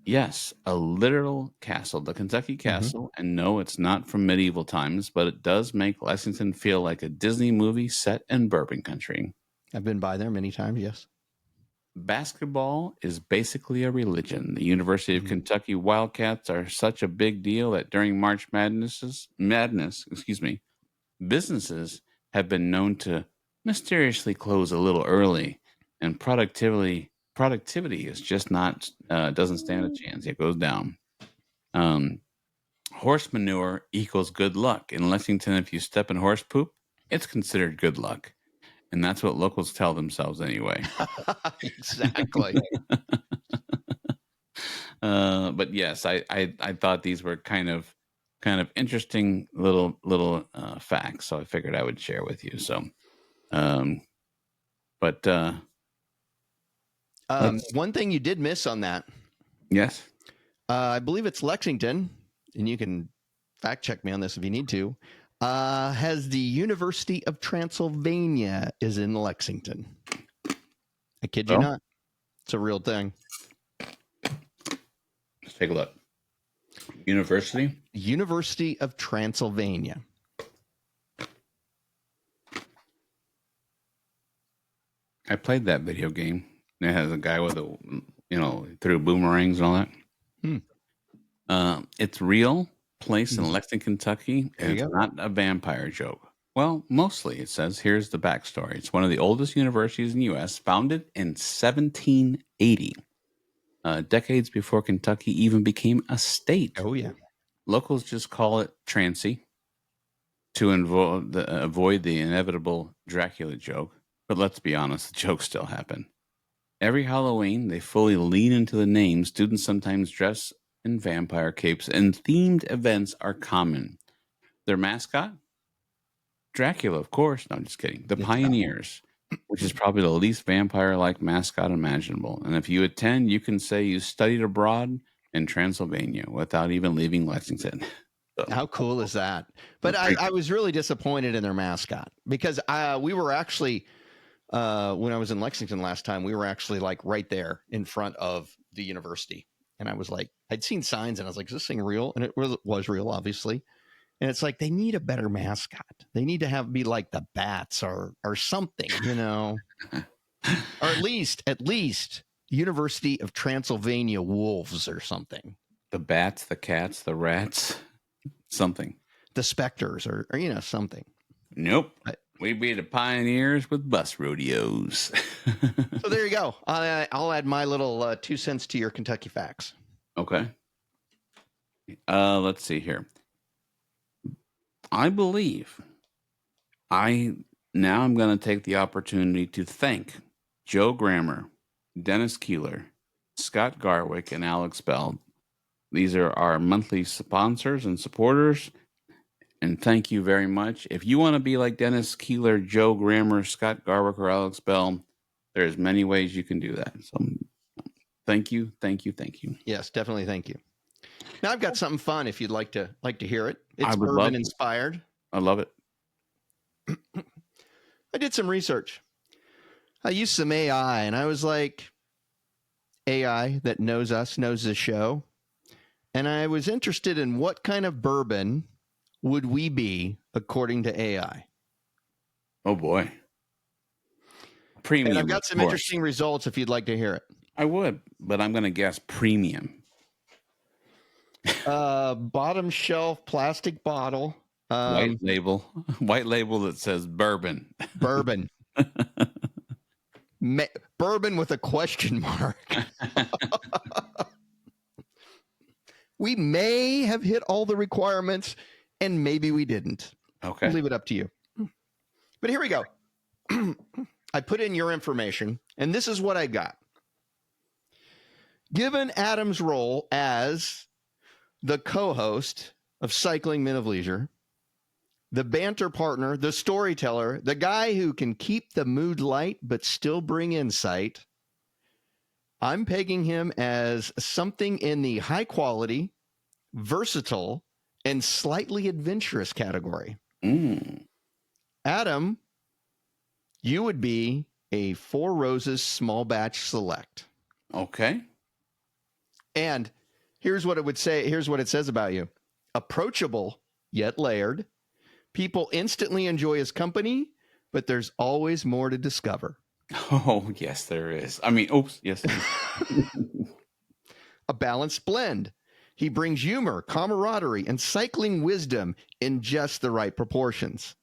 Yes, a literal castle, the Kentucky Castle. And no, it's not from medieval times, but it does make Lexington feel like a Disney movie set in bourbon country. I've been by there many times, yes. Basketball is basically a religion. The University of Kentucky Wildcats are such a big deal that during March Madness, businesses have been known to mysteriously close a little early, and productivity is just not doesn't stand a chance. It goes down. Horse manure equals good luck. In Lexington, if you step in horse poop, it's considered good luck. And that's what locals tell themselves anyway. Exactly. But yes, I thought these were kind of interesting little facts, so I figured I would share with you. So, but one thing you did miss on that. Yes. I believe it's Lexington, and you can fact check me on this if you need to. Has the University of Transylvania is in Lexington. I kid you not. It's a real thing. Let's take a look. University of Transylvania. I played that video game. It has a guy with threw boomerangs and all that. It's real. Place in Lexington, Kentucky. It's not a vampire joke. Well, mostly it says, here's the backstory. It's one of the oldest universities in the U.S., founded in 1780, decades before Kentucky even became a state. Oh, yeah. Locals just call it Trancy to avoid the inevitable Dracula joke. But let's be honest, the jokes still happen. Every Halloween, they fully lean into the name. Students sometimes dress in vampire capes, and themed events are common. Their mascot? Dracula, of course. No, I'm just kidding. The Pioneers, which is probably the least vampire-like mascot imaginable. And if you attend, you can say you studied abroad in Transylvania without even leaving Lexington. So, how cool is that? But I was really disappointed in their mascot because we were actually, when I was in Lexington last time, we were actually like right there in front of the university. And I was like, I'd seen signs and I was like, is this thing real? And it was real, obviously. And it's like, they need a better mascot. They need to be like the Bats or something, or at least University of Transylvania Wolves or something. The Bats, the Cats, the Rats, something. The Specters or something. Nope. We be the Pioneers with bus rodeos. So there you go. I'll add my little 2 cents to your Kentucky facts. Okay. Let's see here. I believe I'm going to take the opportunity to thank Joe Grammer, Dennis Keeler, Scott Garwick, and Alex Bell. These are our monthly sponsors and supporters. And thank you very much. If you want to be like Dennis Keeler, Joe Grammer, Scott Garwick, or Alex Bell, there's many ways you can do that. So thank you. Yes, definitely thank you. Now I've got something fun if you'd like to hear it. It's bourbon bourbon inspired. I love it. I did some research. I used some AI and I was like, AI that knows us, knows the show. And I was interested in what kind of bourbon would we be according to AI? Oh boy. Premium. And I've got some interesting results if you'd like to hear it. I would, but I'm going to guess premium. Bottom shelf plastic bottle. White label that says bourbon. Bourbon. Bourbon with a question mark. We may have hit all the requirements and maybe we didn't. Okay. I'll leave it up to you. But here we go. I put in your information and this is what I got. Given Adam's role as the co-host of Cycling Men of Leisure, the banter partner, the storyteller, the guy who can keep the mood light but still bring insight, I'm pegging him as something in the high quality, versatile, and slightly adventurous category. Adam, you would be a Four Roses small batch select. Okay. And here's what it would say. Here's what it says about you. Approachable, yet layered. People instantly enjoy his company, but there's always more to discover. Oh, yes, there is. I mean, oops, yes. A balanced blend. He brings humor, camaraderie, and cycling wisdom in just the right proportions.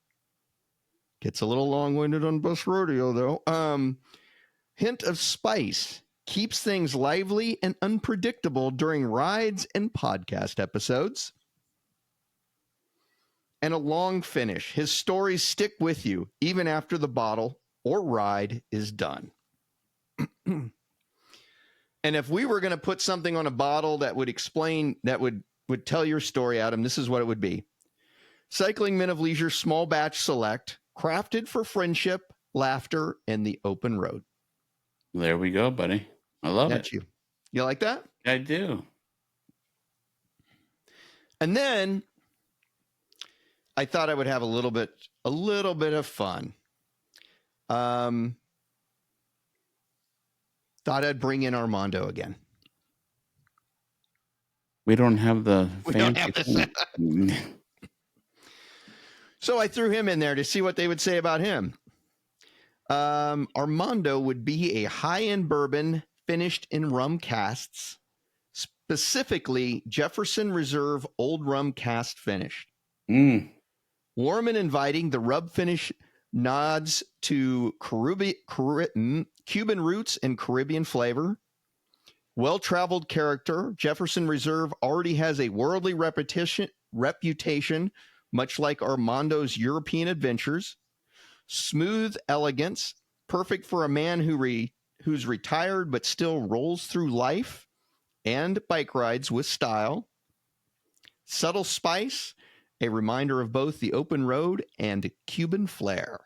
Gets a little long-winded on bus rodeo, though. Hint of spice. Keeps things lively and unpredictable during rides and podcast episodes. And a long finish. His stories stick with you even after the bottle or ride is done. And if we were going to put something on a bottle that would explain, that would tell your story, Adam, this is what it would be. Cycling Men of Leisure Small Batch Select, crafted for friendship, laughter, and the open road. There we go, buddy. I love it. That's you. You like that? I do. And then I thought I would have a little bit of fun. Thought I'd bring in Armando again. We don't have the fancy. So I threw him in there to see what they would say about him. Armando would be a high-end bourbon finished in rum casks, specifically Jefferson Reserve Old Rum Cask Finish. Warm and inviting, the rub finish nods to Cuban roots and Caribbean flavor. Well-traveled character, Jefferson Reserve already has a worldly reputation, much like Armando's European adventures. Smooth elegance, perfect for a man who's retired but still rolls through life and bike rides with style. Subtle spice, a reminder of both the open road and Cuban flair.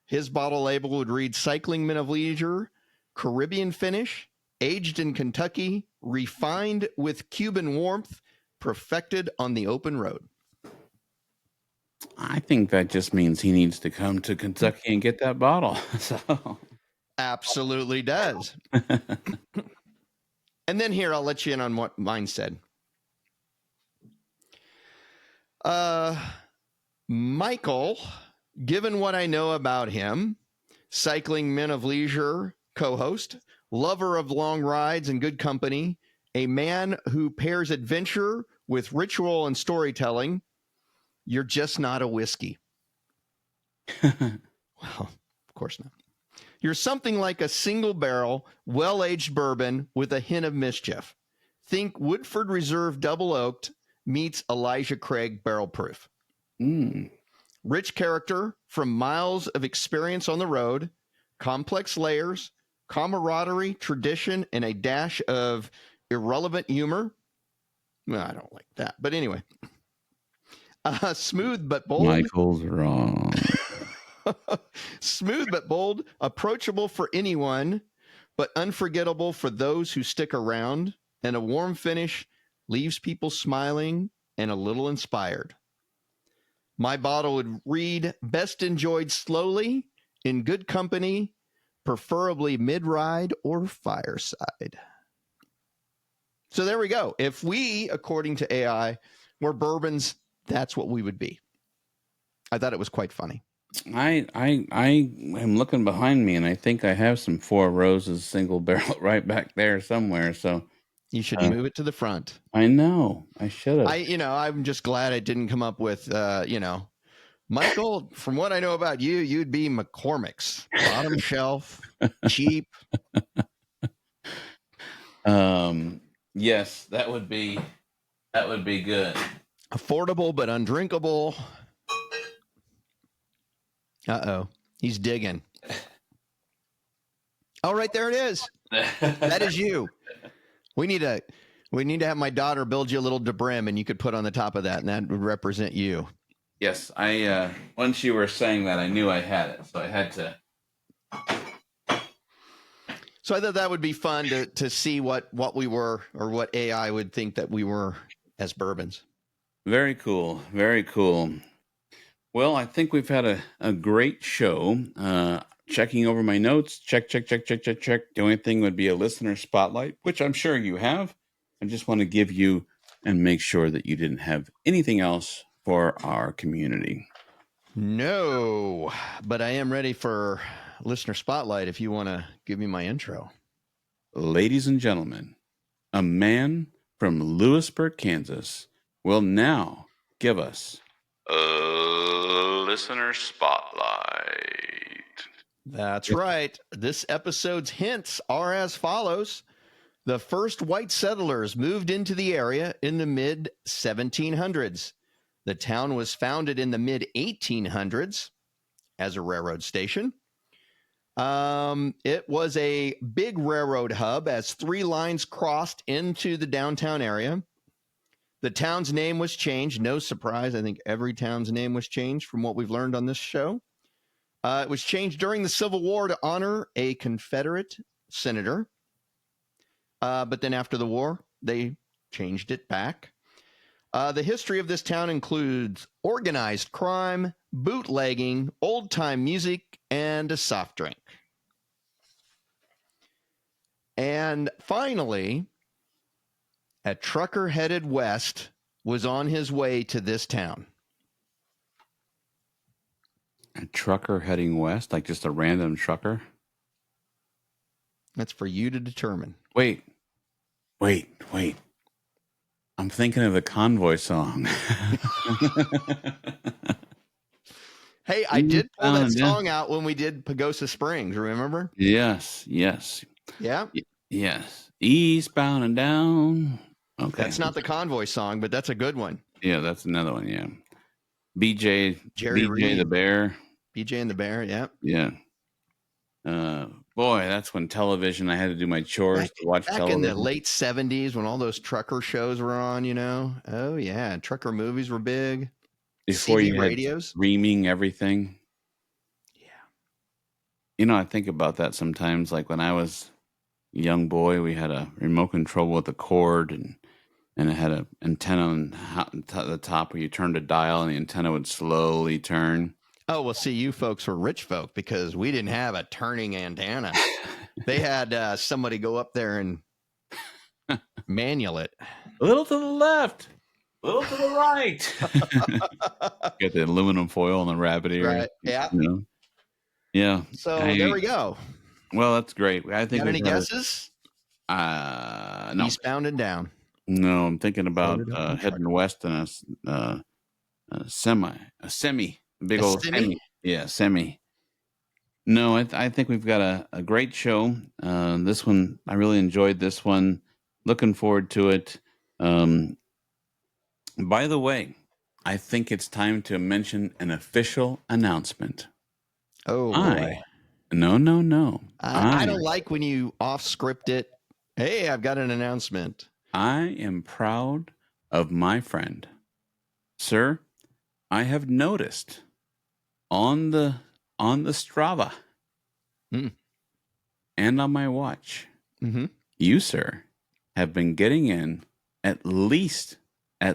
His bottle label would read Cycling Men of Leisure, Caribbean finish, aged in Kentucky, refined with Cuban warmth, perfected on the open road. I think that just means he needs to come to Kentucky and get that bottle. So absolutely does. And then here, I'll let you in on what mine said. Michael, given what I know about him, Cycling Men of Leisure co-host, lover of long rides and good company, a man who pairs adventure with ritual and storytelling, you're just not a whiskey. Well, of course not. You're something like a single barrel, well-aged bourbon with a hint of mischief. Think Woodford Reserve Double Oaked meets Elijah Craig Barrel Proof. Rich character from miles of experience on the road, complex layers, camaraderie, tradition, and a dash of irrelevant humor. Well, I don't like that, but anyway. Smooth but bold. Michael's wrong. Smooth but bold, approachable for anyone, but unforgettable for those who stick around. And a warm finish leaves people smiling and a little inspired. My bottle would read, best enjoyed slowly, in good company, preferably mid-ride or fireside. So there we go. If we, according to AI, were bourbons, that's what we would be. I thought it was quite funny. I am looking behind me, and I think I have some Four Roses single barrel right back there somewhere. So you should move it to the front. I know. I should have. I'm just glad I didn't come up with, Michael, from what I know about you, you'd be McCormick's bottom shelf, cheap. Yes, that would be good. Affordable but undrinkable. Uh-oh. He's digging. Oh, right there it is. That is you. We need to have my daughter build you a little Debrim, and you could put on the top of that, and that would represent you. Yes, I once you were saying that, I knew I had it, so I had to. So I thought that would be fun to see what we were, or what AI would think that we were as bourbons. Very cool. Very cool. Well, I think we've had a great show. Checking over my notes. Check. The only thing would be a listener spotlight, which I'm sure you have. I just want to give you and make sure that you didn't have anything else for our community. No, but I am ready for listener spotlight if you want to give me my intro. Ladies and gentlemen, a man from Lewisburg, Kansas will now give us a listener spotlight. That's right. This episode's hints are as follows. The first white settlers moved into the area in the mid-1700s. The town was founded in the mid-1800s as a railroad station. It was a big railroad hub as 3 lines crossed into the downtown area. The town's name was changed. No surprise. I think every town's name was changed from what we've learned on this show. It was changed during the Civil War to honor a Confederate senator. But then after the war, they changed it back. The history of this town includes organized crime, bootlegging, old-time music, and a soft drink. And finally, a trucker headed west was on his way to this town. A trucker heading west, like just a random trucker? That's for you to determine. Wait. I'm thinking of the Convoy song. Hey, I did pull that song out when we did Pagosa Springs, remember? Yes. Yeah? Yes. Eastbound and down. Okay. That's not the Convoy song, but that's a good one. Yeah, that's another one, yeah. BJ Reed. the Bear. BJ and the Bear, yeah. Yeah. Boy, that's when television, I had to do my chores to watch television. Back in the late 70s when all those trucker shows were on, you know? Oh, yeah. Trucker movies were big. Before CD you had radios. Streaming everything. Yeah. You know, I think about that sometimes. Like when I was a young boy, we had a remote control with a cord and it had an antenna on the top where you turned a dial and the antenna would slowly turn. Oh, well, see, you folks were rich folk because we didn't have a turning antenna. They had somebody go up there and manual it. A little to the left, a little to the right. Get the aluminum foil and the rabbit ear. Right. Yeah. You know? Yeah. So there we go. Well, that's great. I think. Got any guesses? No. Eastbound and down. No, I'm thinking about heading west in a semi. Big old semi. Yeah, semi. No, I think we've got a great show. This one, I really enjoyed this one. Looking forward to it. By the way, I think it's time to mention an official announcement. Oh, boy. No. I don't like when you off-script it. Hey, I've got an announcement. I am proud of my friend. Sir, I have noticed on the Strava and on my watch, you, sir, have been getting in at least, I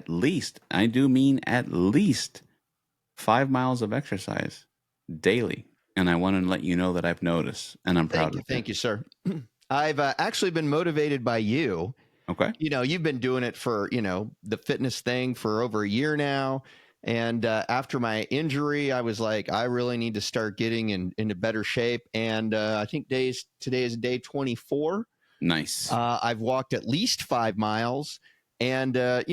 do mean at least 5 miles of exercise daily. And I want to let you know that I've noticed, and I'm proud of you. Thank you, sir. I've actually been motivated by you. Okay. You know, you've been doing it for, the fitness thing for over a year now. And after my injury, I was like, I really need to start getting into better shape. And I think today is day 24. Nice. I've walked at least 5 miles and, did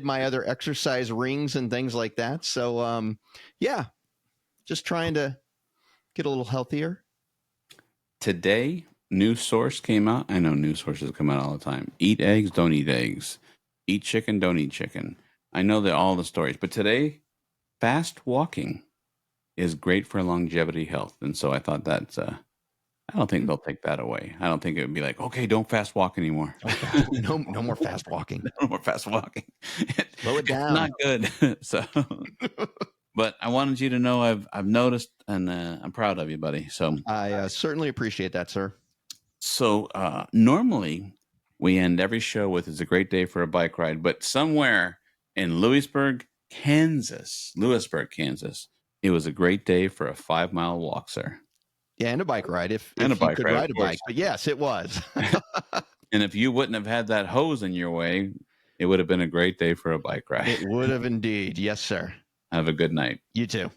my other exercise rings and things like that. So, just trying to get a little healthier. Today, new source came out. I know news sources come out all the time. Eat eggs, don't eat eggs. Eat chicken, don't eat chicken. I know all the stories. But today, fast walking is great for longevity health. And so I thought that's, I don't think they'll take that away. I don't think it would be like, okay, don't fast walk anymore. No more fast walking. No more fast walking. Slow it down. It's not good. So, but I wanted you to know I've noticed, and I'm proud of you, buddy. So I certainly appreciate that, sir. So normally we end every show with "It's a great day for a bike ride," but somewhere in Lewisburg, Kansas, it was a great day for a 5-mile walk, sir. Yeah, and a bike ride if you could ride a bike. But yes, it was. And if you wouldn't have had that hose in your way, it would have been a great day for a bike ride. It would have indeed. Yes, sir. Have a good night. You too.